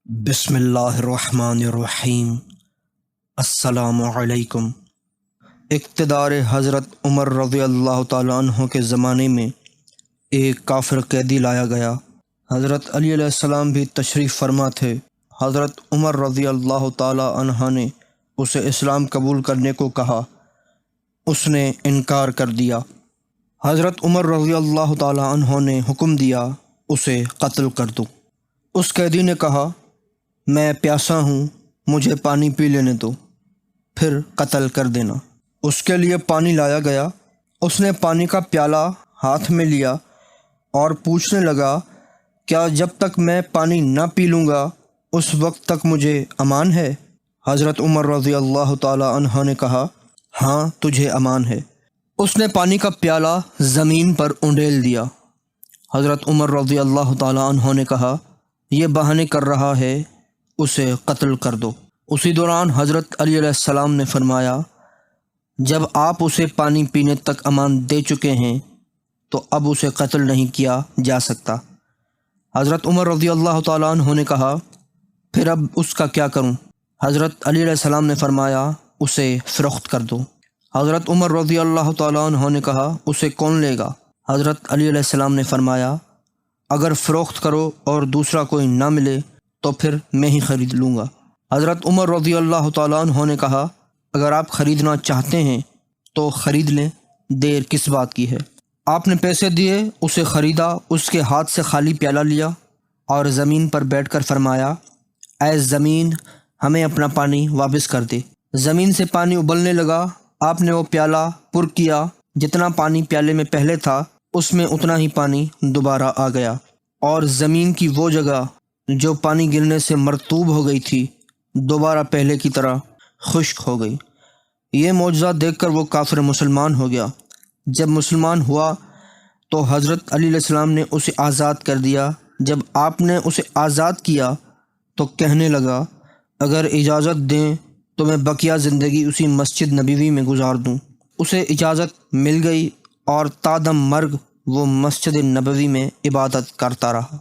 بسم اللہ الرحمن الرحیم۔ السلام علیکم۔ اقتدار حضرت عمر رضی اللہ تعالیٰ عنہ کے زمانے میں ایک کافر قیدی لایا گیا۔ حضرت علی علیہ السلام بھی تشریف فرما تھے۔ حضرت عمر رضی اللہ تعالیٰ عنہ نے اسے اسلام قبول کرنے کو کہا، اس نے انکار کر دیا۔ حضرت عمر رضی اللہ تعالیٰ عنہ نے حکم دیا اسے قتل کر دو۔ اس قیدی نے کہا، میں پیاسا ہوں، مجھے پانی پی لینے دو، پھر قتل کر دینا۔ اس کے لیے پانی لایا گیا۔ اس نے پانی کا پیالہ ہاتھ میں لیا اور پوچھنے لگا، کیا جب تک میں پانی نہ پی لوں گا اس وقت تک مجھے امان ہے؟ حضرت عمر رضی اللہ تعالیٰ عنہ نے کہا، ہاں تجھے امان ہے۔ اس نے پانی کا پیالہ زمین پر انڈیل دیا۔ حضرت عمر رضی اللہ تعالیٰ عنہ نے کہا، یہ بہانے کر رہا ہے، اسے قتل کر دو۔ اسی دوران حضرت علی علیہ السلام نے فرمایا، جب آپ اسے پانی پینے تک امان دے چکے ہیں تو اب اسے قتل نہیں کیا جا سکتا۔ حضرت عمر رضی اللہ تعالیٰ عنہ نے کہا، پھر اب اس کا کیا کروں؟ حضرت علی علیہ السلام نے فرمایا، اسے فروخت کر دو۔ حضرت عمر رضی اللہ تعالیٰ عنہ نے کہا، اسے کون لے گا؟ حضرت علی علیہ السلام نے فرمایا، اگر فروخت کرو اور دوسرا کوئی نہ ملے تو پھر میں ہی خرید لوں گا۔ حضرت عمر رضی اللہ تعالیٰ عنہ نے کہا، اگر آپ خریدنا چاہتے ہیں تو خرید لیں، دیر کس بات کی ہے؟ آپ نے پیسے دیے، اسے خریدا، اس کے ہاتھ سے خالی پیالہ لیا اور زمین پر بیٹھ کر فرمایا، اے زمین ہمیں اپنا پانی واپس کر دے۔ زمین سے پانی ابلنے لگا۔ آپ نے وہ پیالہ پر کیا، جتنا پانی پیالے میں پہلے تھا اس میں اتنا ہی پانی دوبارہ آ گیا، اور زمین کی وہ جگہ جو پانی گرنے سے مرطوب ہو گئی تھی دوبارہ پہلے کی طرح خشک ہو گئی۔ یہ معجزہ دیکھ کر وہ کافر مسلمان ہو گیا۔ جب مسلمان ہوا تو حضرت علی علیہ السلام نے اسے آزاد کر دیا۔ جب آپ نے اسے آزاد کیا تو کہنے لگا، اگر اجازت دیں تو میں بقیہ زندگی اسی مسجد نبوی میں گزار دوں۔ اسے اجازت مل گئی اور تا دم مرگ وہ مسجد نبوی میں عبادت کرتا رہا۔